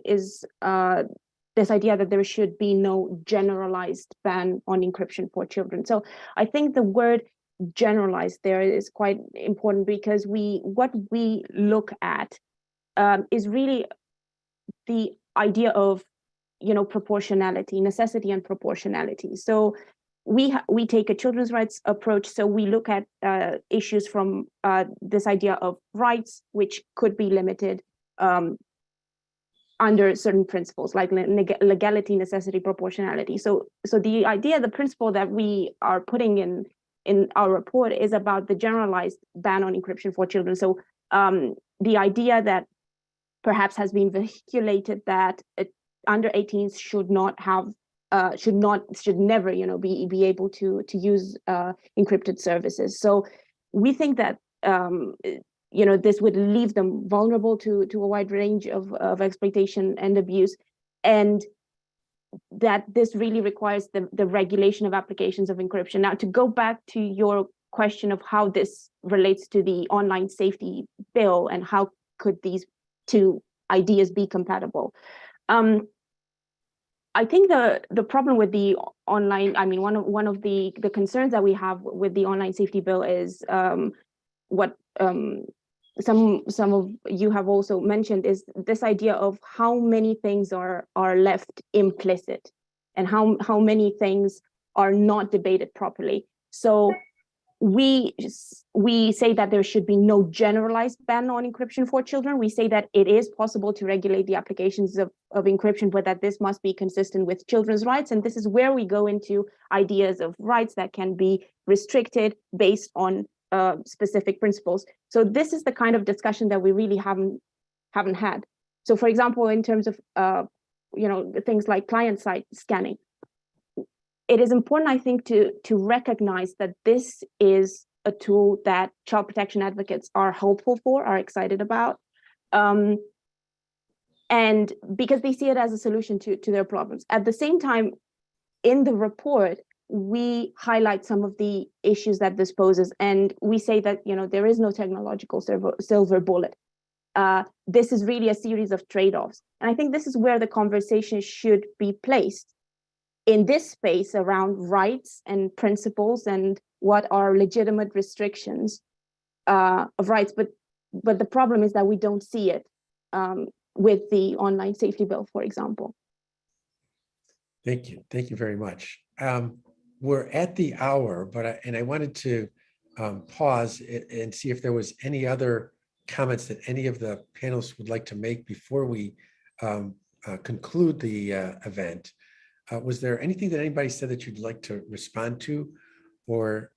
is this idea that there should be no generalized ban on encryption for children. So I think the word generalized there is quite important, because what we look at is really the idea of proportionality, necessity and proportionality. So we take a children's rights approach. So we look at issues from this idea of rights, which could be limited under certain principles like legality, necessity, proportionality. So the idea, the principle that we are putting in our report is about the generalized ban on encryption for children. So the idea that perhaps has been vehiculated that under 18s should never be able to use encrypted services. So we think that this would leave them vulnerable to a wide range of exploitation and abuse, and that this really requires the regulation of applications of encryption. Now, to go back to your question of how this relates to the online safety bill and how could these two ideas be compatible, I think the problem with the online, one of the concerns that we have with the online safety bill is what some of you have also mentioned, is this idea of how many things are left implicit and how many things are not debated properly. So we say that there should be no generalized ban on encryption for children. We say that it is possible to regulate the applications of encryption, but that this must be consistent with children's rights. And this is where we go into ideas of rights that can be restricted based on specific principles. So this is the kind of discussion that we really haven't had. So for example, in terms of things like client-side scanning, it is important, I think, to recognize that this is a tool that child protection advocates are hopeful for, are excited about. And because they see it as a solution to their problems. At the same time, in the report, we highlight some of the issues that this poses, and we say that there is no technological silver bullet. This is really a series of trade-offs, and I think this is where the conversation should be placed in this space around rights and principles and what are legitimate restrictions of rights. But the problem is that we don't see it with the online safety bill, for example. Thank you very much. We're at the hour, but I wanted to pause and see if there was any other comments that any of the panelists would like to make before we conclude the event. Was there anything that anybody said that you'd like to respond to or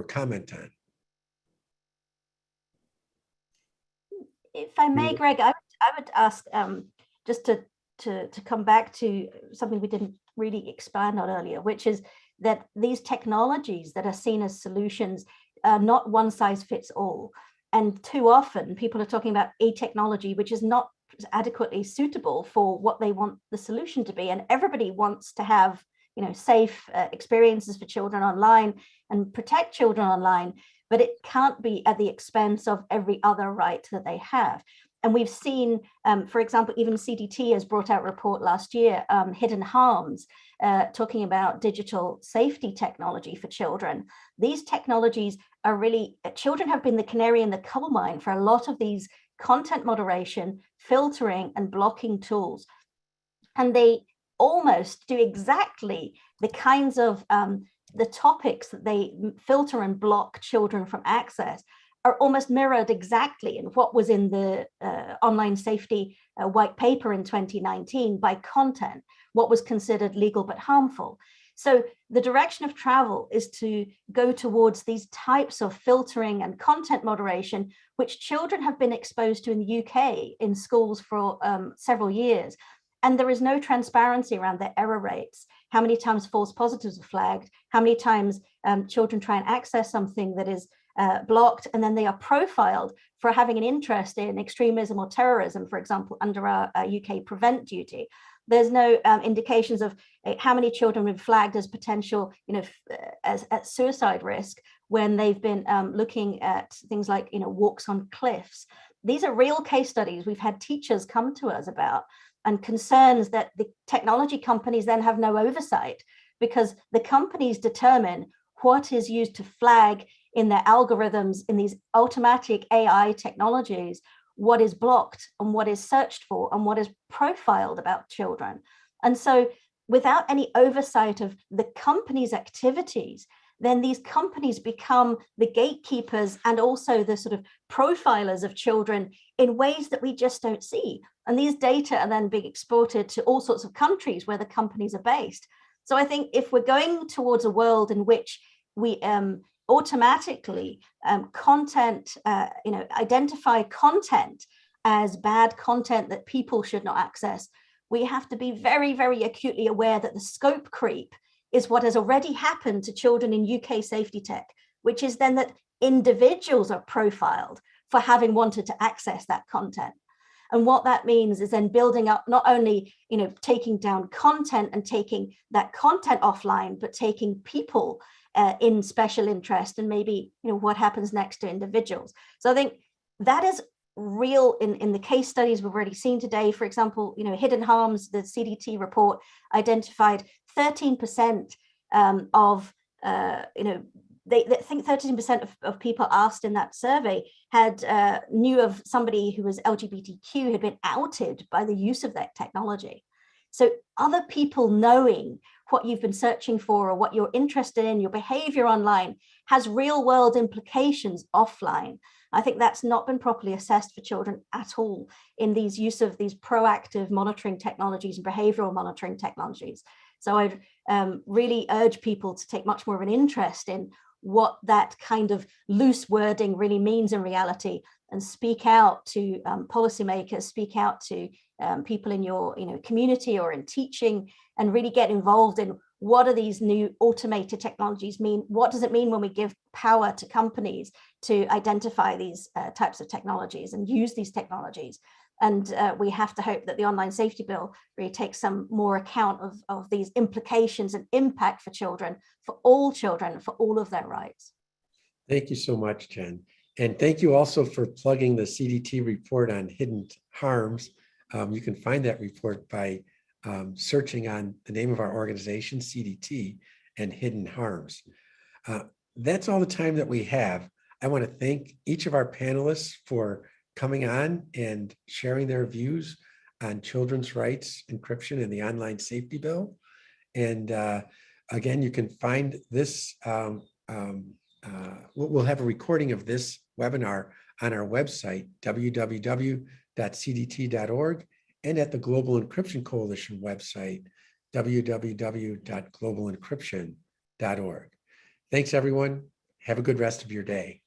comment on? If I may, Greg, I would ask just to come back to something we didn't really expand on earlier, which is that these technologies that are seen as solutions are not one size fits all. And too often people are talking about a technology which is not adequately suitable for what they want the solution to be. And everybody wants to have safe experiences for children online and protect children online, but it can't be at the expense of every other right that they have. And we've seen, for example, even CDT has brought out a report last year, Hidden Harms, talking about digital safety technology for children. These technologies are really, children have been the canary in the coal mine for a lot of these content moderation, filtering, and blocking tools. And they almost do exactly the kinds of the topics that they filter and block children from access are almost mirrored exactly in what was in the online safety white paper in 2019 by content, what was considered legal but harmful. So the direction of travel is to go towards these types of filtering and content moderation, which children have been exposed to in the UK in schools for several years. And there is no transparency around their error rates, how many times false positives are flagged, how many times children try and access something that is blocked, and then they are profiled for having an interest in extremism or terrorism, for example, under our UK prevent duty. There's no indications of how many children have been flagged as potential, as at suicide risk when they've been looking at things like, walks on cliffs. These are real case studies we've had teachers come to us about, and concerns that the technology companies then have no oversight because the companies determine what is used to flag in their algorithms, in these automatic AI technologies, what is blocked and what is searched for and what is profiled about children. And so without any oversight of the company's activities, then these companies become the gatekeepers and also the sort of profilers of children in ways that we just don't see. And these data are then being exported to all sorts of countries where the companies are based. So I think if we're going towards a world in which we automatically identify content as bad content that people should not access, we have to be very, very acutely aware that the scope creep is what has already happened to children in UK safety tech, which is then that individuals are profiled for having wanted to access that content. And what that means is then building up, not only, taking down content and taking that content offline, but taking people in special interest and maybe, what happens next to individuals. So I think that is real in the case studies we've already seen today. For example, Hidden Harms, the CDT report identified 13% of, they think 13% of people asked in that survey had knew of somebody who was LGBTQ had been outed by the use of that technology. So other people knowing what you've been searching for or what you're interested in, your behavior online, has real world implications offline. I think that's not been properly assessed for children at all in these use of these proactive monitoring technologies and behavioral monitoring technologies. So I'd really urge people to take much more of an interest in what that kind of loose wording really means in reality, and speak out to policymakers, speak out to people in your community or in teaching, and really get involved in what do these new automated technologies mean? What does it mean when we give power to companies to identify these types of technologies and use these technologies? And we have to hope that the online safety bill really takes some more account of these implications and impact for children, for all of their rights. Thank you so much, Jen. And thank you also for plugging the CDT report on hidden harms. You can find that report by searching on the name of our organization, CDT, and hidden harms. That's all the time that we have. I want to thank each of our panelists for coming on and sharing their views on children's rights, encryption, and the online safety bill. And again, you can find this, we'll have a recording of this webinar on our website, www.cdt.org, and at the Global Encryption Coalition website, www.globalencryption.org. Thanks, everyone. Have a good rest of your day.